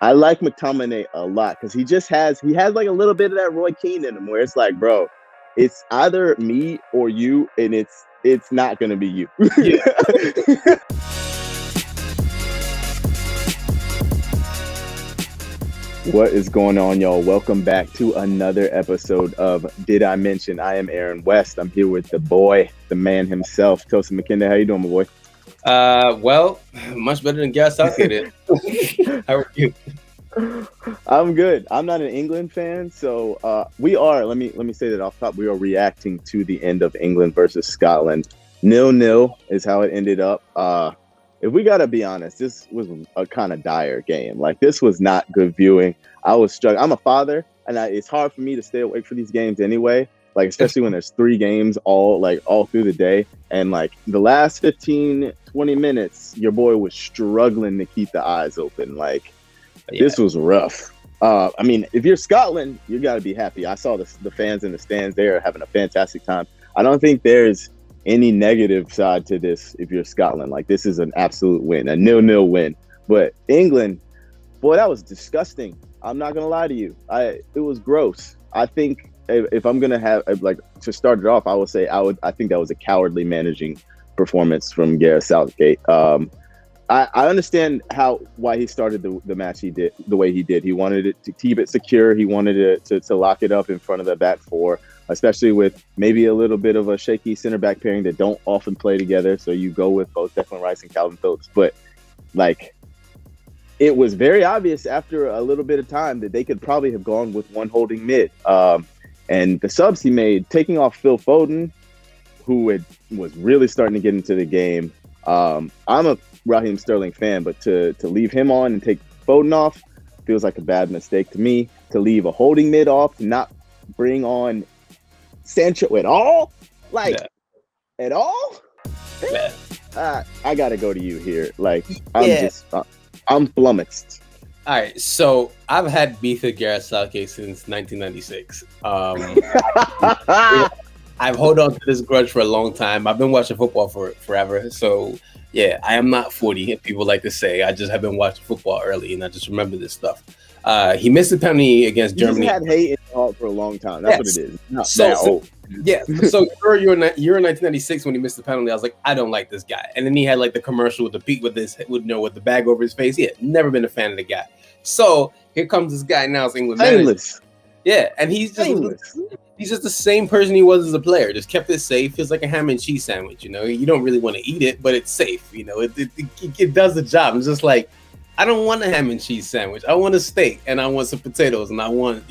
I like McTominay a lot because he has like a little bit of that Roy Keane in him, where it's like, bro, it's either me or you, and it's not gonna be you. Yeah. What is going on, y'all? Welcome back to another episode of Did I Mention? I am Aaron West. I'm here with the boy, the man himself, Tosin McKinday. How you doing, my boy? Well, much better than Gareth Southgate is. How are you? I'm good. I'm not an England fan, so we are. Let me say that off top. We are reacting to the end of England versus Scotland. 0-0 is how it ended up. If we gotta be honest, this was a kind of dire game. Like, this was not good viewing. I was struggling. I'm a father, and it's hard for me to stay awake for these games anyway. Like, especially when there's 3 games all through the day. And like the last 15, 20 minutes, your boy was struggling to keep the eyes open. Like, This was rough. I mean, if you're Scotland, you got to be happy. I saw the fans in the stands there having a fantastic time. I don't think there's any negative side to this if you're Scotland. Like, this is an absolute win, a 0-0 win. But England, boy, that was disgusting. I'm not going to lie to you. It was gross. I think if I'm going to have, like, to start it off, I would say I think that was a cowardly managing performance from Gareth Southgate. I understand why he started the match the way he did. He wanted it to keep it secure. He wanted it to lock it up in front of the back four, especially with maybe a little bit of a shaky center back pairing that don't often play together. So you go with both Declan Rice and Calvin Phillips. But like, it was very obvious after a little bit of time that they could probably have gone with one holding mid. And the subs he made, taking off Phil Foden, who was really starting to get into the game. I'm a Raheem Sterling fan, but to leave him on and take Foden off feels like a bad mistake to me. To leave a holding mid off, not bring on Sancho at all, at all. Yeah. I gotta go to you here. Like, I'm flummoxed. All right, so I've had beef with Gareth Southgate since 1996. I've held on to this grudge for a long time. I've been watching football for forever. So, yeah, I am not 40, if people like to say. I just have been watching football early, and I just remember this stuff. He missed the penalty against Germany. He's had hate in the heart for a long time. That's what it is. So you're in 1996 when he missed the penalty. I was like, I don't like this guy. And then he had like the commercial with the peak with the bag over his face. Yeah, never been a fan of the guy. So here comes this guy now, as England manager. Yeah, and he's just the same person he was as a player. Just kept it safe. Feels like a ham and cheese sandwich. You know, you don't really want to eat it, but it's safe. You know, it does the job. It's just like, I don't want a ham and cheese sandwich. I want a steak, and I want some potatoes, and I want,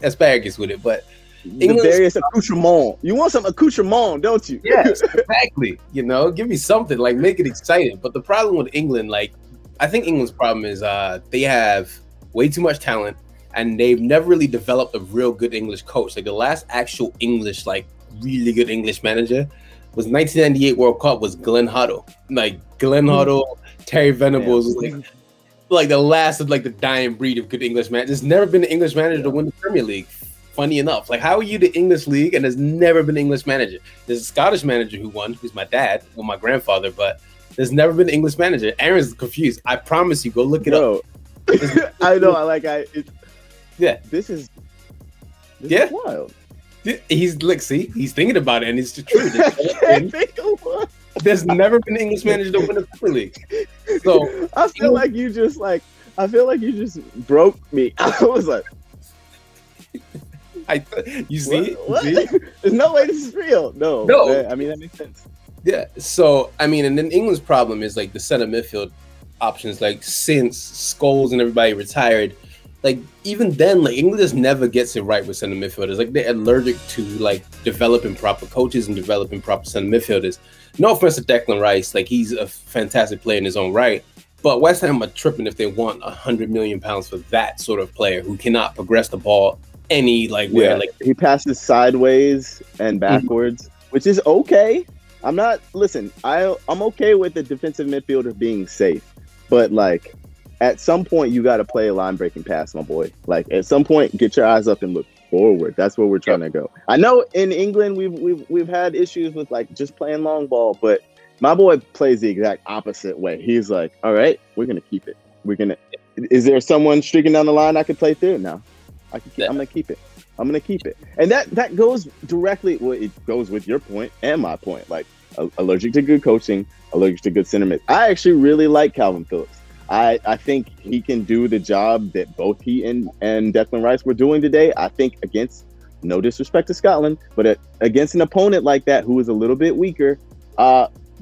asparagus with it. But the various accoutrements. You want some accoutrements, don't you? Yes, exactly. Give me something, like, make it exciting. But the problem with England, like, I think England's problem is they have way too much talent, and they've never really developed a real good English coach. Like, the last actual English, like, really good English manager was 1998 World Cup was Glenn Hoddle. Like, Glenn Hoddle, Terry Venables, like the last of like the dying breed of good English man. There's never been an English manager to win the Premier League. Funny enough, like, how are you the English league and there's never been an English manager? There's a Scottish manager who won, who's my dad, well, my grandfather, but there's never been an English manager. Aaron's confused. I promise you, go look it up. I know. This is wild. He's like, see, he's thinking about it, and it's the truth. There's never been an English manager to win the Premier League. So I feel like you just broke me. I was like, you see? What? There's no way this is real. No. I mean, that makes sense. Yeah. So I mean, and then England's problem is like the center midfield options. Like, since Scholes and everybody retired, like, even then, like, England just never gets it right with center midfielders. Like, they're allergic to like developing proper coaches and developing proper center midfielders. No offense to Declan Rice, like, he's a fantastic player in his own right, but West Ham are tripping if they want £100 million for that sort of player who cannot progress the ball where. Like, he passes sideways and backwards, which is okay. I'm okay with the defensive midfielder being safe, but like, at some point you got to play a line breaking pass, my boy. Like, at some point, get your eyes up and look forward. That's where we're trying to go. I know in England we've had issues with like just playing long ball, but my boy plays the exact opposite way. He's like, all right, we're gonna keep it. Is there someone streaking down the line I could play through? No, I'm gonna keep it. I'm gonna keep it, and that goes directly. Well, it goes with your point and my point. Like allergic to good coaching, allergic to good center mid. I actually really like Calvin Phillips. I think he can do the job that both he and Declan Rice were doing today. I think against, no disrespect to Scotland, but against an opponent like that who is a little bit weaker,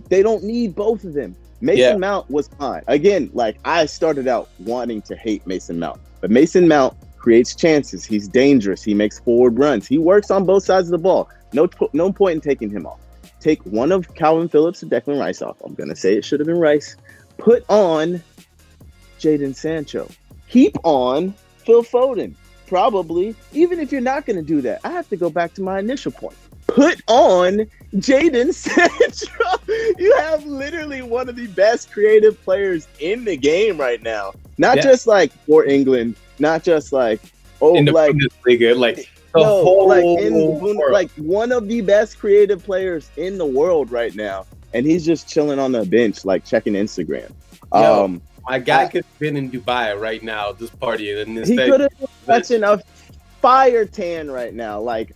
they don't need both of them. Mason Mount was fine. Again, like I started out wanting to hate Mason Mount, but Mason Mount creates chances. He's dangerous. He makes forward runs. He works on both sides of the ball. No point in taking him off. Take one of Calvin Phillips or Declan Rice off. I'm going to say it should have been Rice. Put on Jadon Sancho. Keep on Phil Foden. Probably. Even if you're not going to do that, I have to go back to my initial point. Put on Jadon Sancho. You have literally one of the best creative players in the game right now. Not just like for England, not just like in the Bundesliga, like the whole like one of the best creative players in the world right now, and he's just chilling on the bench, like checking Instagram. My guy could have been in Dubai right now, this party, and he could have been touching a fire tan right now, like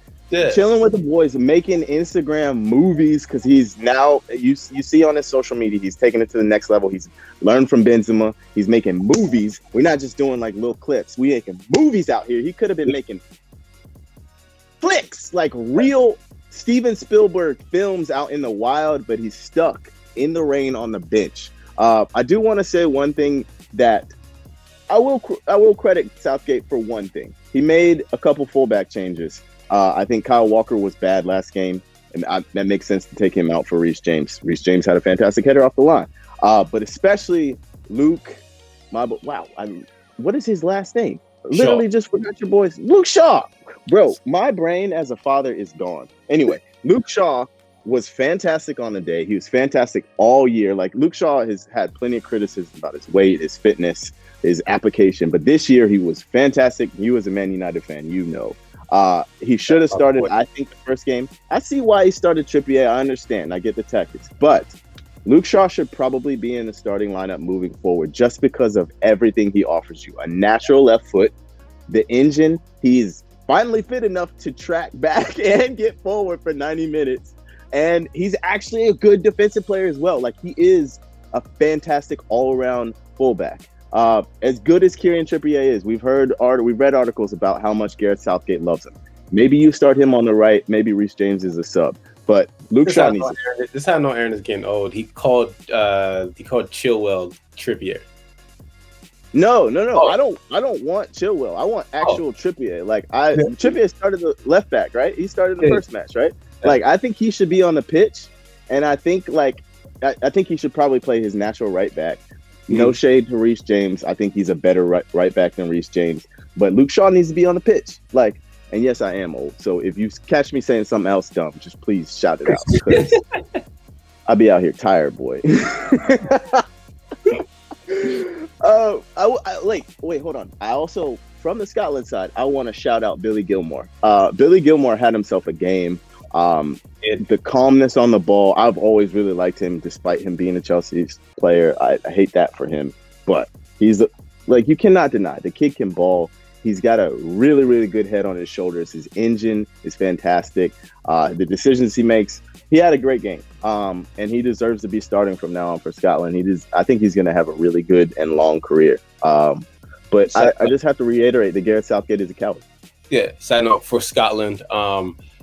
chilling with the boys, making Instagram movies, because he's now, you see on his social media, he's taking it to the next level. He's learned from Benzema. He's making movies. We're not just doing like little clips. We're making movies out here. He could have been making flicks, like real Steven Spielberg films out in the wild, but he's stuck in the rain on the bench. I do want to say one thing that I will credit Southgate for one thing. He made a couple fullback changes. I think Kyle Walker was bad last game, and that makes sense to take him out for Reece James. Reece James had a fantastic header off the line, but especially Luke. What is his last name? Literally just forgot your boys. Luke Shaw. Bro, my brain as a father is gone. Anyway, Luke Shaw was fantastic on the day. He was fantastic all year. Like, Luke Shaw has had plenty of criticism about his weight, his fitness, his application. But this year, he was fantastic. You as a Man United fan, you know. He should have started, I think, the first game. I see why he started Trippier. I understand. I get the tactics. But Luke Shaw should probably be in the starting lineup moving forward just because of everything he offers you. A natural left foot, the engine. He's finally fit enough to track back and get forward for 90 minutes. And he's actually a good defensive player as well. Like, he is a fantastic all-around fullback. As good as Kieran Trippier is, we've read articles about how much Gareth Southgate loves him. Maybe you start him on the right. Maybe Reece James is a sub. But Luke Shaw needs it. This is how I know Aaron is getting old. He called Chilwell Trippier. No. Oh. I don't want Chilwell. I want actual Trippier. Like, Trippier started the left back, right? He started the first match, right? Like, I think he should be on the pitch, and I think I think he should probably play his natural right back. No shade to Reece James. I think he's a better right back than Reece James. But Luke Shaw needs to be on the pitch. Like, and yes, I am old. So if you catch me saying something else dumb, just please shout it out, because I'll be out here tired, boy. Wait, hold on. I also, from the Scotland side, I want to shout out Billy Gilmore. Billy Gilmore had himself a game. The calmness on the ball. I've always really liked him, despite him being a Chelsea player. I hate that for him, but he's like, you cannot deny the kid can ball. He's got a really, really good head on his shoulders. His engine is fantastic. The decisions he makes. He had a great game, and he deserves to be starting from now on for Scotland. I think he's going to have a really good and long career. But I just have to reiterate that Gareth Southgate is a coward. Yeah, side note for Scotland.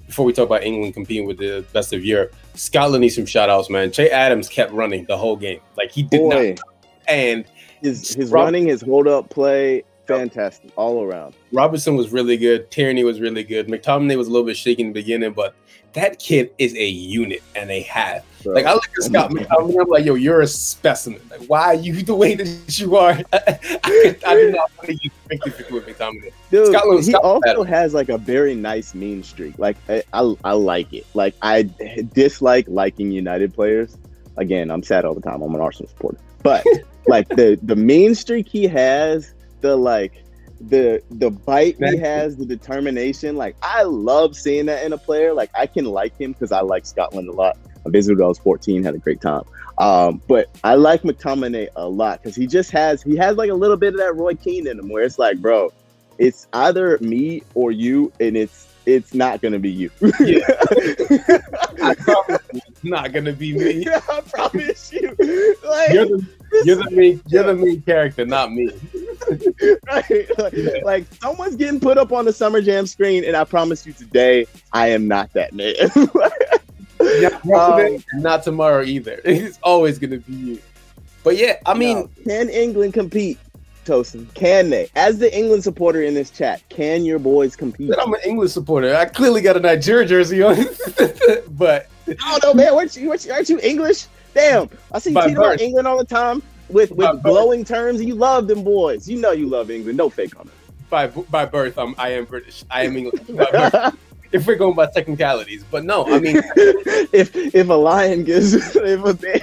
Before we talk about England competing with the best of Europe, Scotland needs some shout outs, man. Che Adams kept running the whole game. Like, he did not. And his running, his hold up play, fantastic all around. Robertson was really good. Tierney was really good. McTominay was a little bit shaky in the beginning, but that kid is a unit and a half. Bro. Like, I look at Scott McTominay, I'm like, yo, you're a specimen. Like, why are you the way that you are? I do not want to use 50-50 with McTominay. Dude, he also has like a very nice mean streak. Like, I like it. Like, I dislike liking United players. Again, I'm sad all the time. I'm an Arsenal supporter. But like the mean streak he has, the bite he has, the determination. Like, I love seeing that in a player. Like, I can like him because I like Scotland a lot. I visited when I was 14, had a great time. But I like McTominay a lot because he has like a little bit of that Roy Keane in him, where it's like, bro, it's either me or you, and it's not gonna be you. Yeah. I promise you, it's not gonna be me. Yeah, I promise you. Like, you're the main character, not me. Right? Like someone's getting put up on the Summer Jam screen, and I promise you today, I am not that man. Yeah, not tomorrow either. It's always gonna be you. But yeah, I mean, can England compete, Tosin? Can they? As the England supporter in this chat, can your boys compete? I'm an English supporter. I clearly got a Nigeria jersey on, but I don't know, man. Aren't you English? Damn, I see you tweet about England all the time with glowing terms. You love them boys. You know you love England. No fake on it. By birth, I am British. I am English. If we're going by technicalities, but no, I mean, if a lion gives if a bear,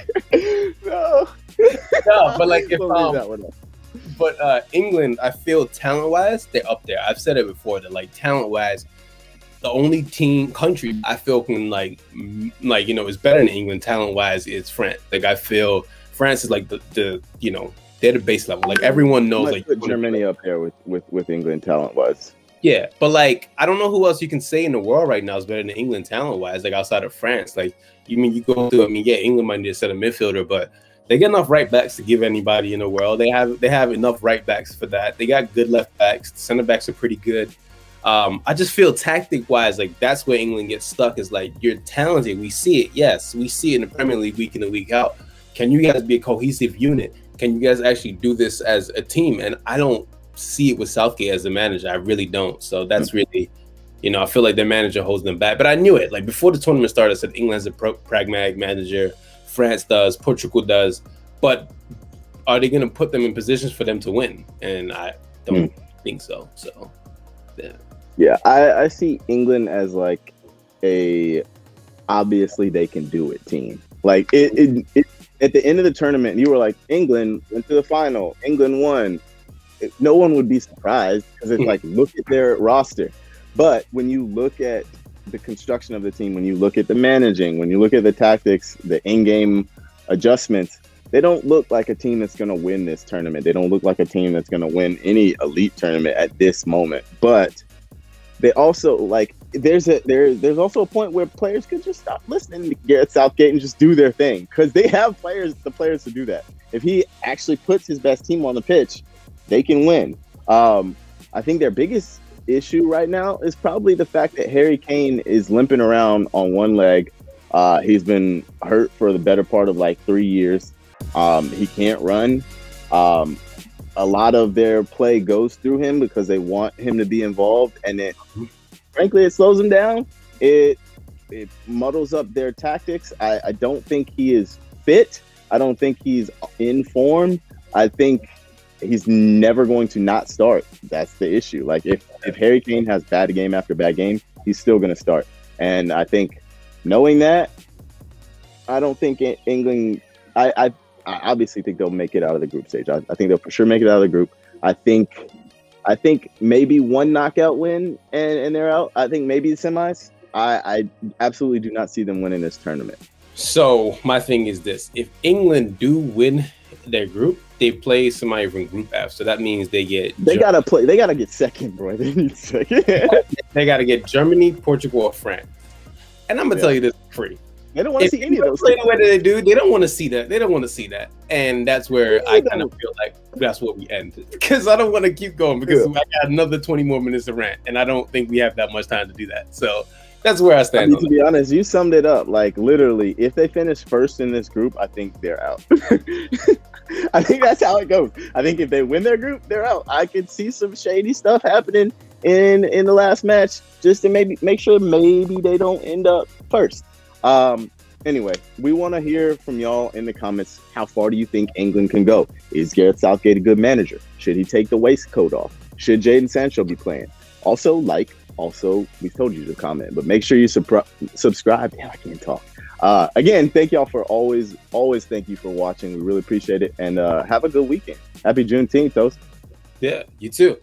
no, but like England, I feel talent-wise, they're up there. I've said it before that like talent-wise, the only country I feel can like is better than England talent-wise is France. Like I feel France is like the they're the base level. Like everyone knows. Like put Germany up there with England talent-wise. Yeah, but like I don't know who else you can say in the world right now is better than England talent-wise, like outside of France. Like you go through. I mean, yeah, England might need a set of midfielder, but they get enough right backs to give anybody in the world. They have enough right backs for that. They got good left backs. The center backs are pretty good. I just feel tactic-wise, like that's where England gets stuck. Is like you're talented. We see it. Yes, we see it in the Premier League week in and week out. Can you guys be a cohesive unit? Can you guys actually do this as a team? And I don't see it with Southgate as a manager. I really don't. So that's really, I feel like their manager holds them back. But I knew it. Like before the tournament started, I said England has a pragmatic manager. France does. Portugal does. But are they going to put them in positions for them to win? And I don't think so. So, yeah. Yeah, I see England as like obviously they can do it team. Like it at the end of the tournament, you were like, England went to the final. England won. No one would be surprised because it's like, look at their roster. But when you look at the construction of the team, when you look at the managing, when you look at the tactics, the in-game adjustments, they don't look like a team that's going to win this tournament. They don't look like a team that's going to win any elite tournament at this moment. But they also like there's also a point where players could just stop listening to Gareth Southgate and just do their thing because they have the players to do that. If he actually puts his best team on the pitch, they can win. I think their biggest issue right now is probably the fact that Harry Kane is limping around on one leg. He's been hurt for the better part of like 3 years. He can't run. A lot of their play goes through him because they want him to be involved, and frankly, it slows him down. It muddles up their tactics. I don't think he is fit. I don't think he's in form. I think he's never going to not start. That's the issue. Like if Harry Kane has bad game after bad game, he's still going to start. And I think knowing that, I don't think England. I obviously think they'll make it out of the group stage. I think they'll for sure make it out of the group. I think maybe one knockout win and they're out. I think maybe the semis. I absolutely do not see them winning this tournament. So my thing is this: if England do win their group, they play somebody from Group F. So that means they gotta get second, bro. They need second. They gotta get Germany, Portugal, or France. And I'm gonna tell you this for free. They don't want to see any of those. Play the way that they do. They don't want to see that. They don't want to see that. And that's where I kind of feel like that's where we end. Because I don't want to keep going because I got another 20 more minutes to rant, and I don't think we have that much time to do that. So that's where I stand. I mean, to be honest, you summed it up. Like literally, if they finish first in this group, I think they're out. I think that's how it goes. I think if they win their group, they're out. I could see some shady stuff happening in the last match just to maybe make sure maybe they don't end up first. Anyway, we want to hear from y'all in the comments. How far do you think England can go? Is Gareth Southgate a good manager? Should he take the waistcoat off? Should Jadon Sancho be playing? Also, we told you to comment, but make sure you subscribe. Damn, I can't talk. Again, thank y'all for always thank you for watching. We really appreciate it. And have a good weekend. Happy Juneteenth, Toast. Yeah, you too.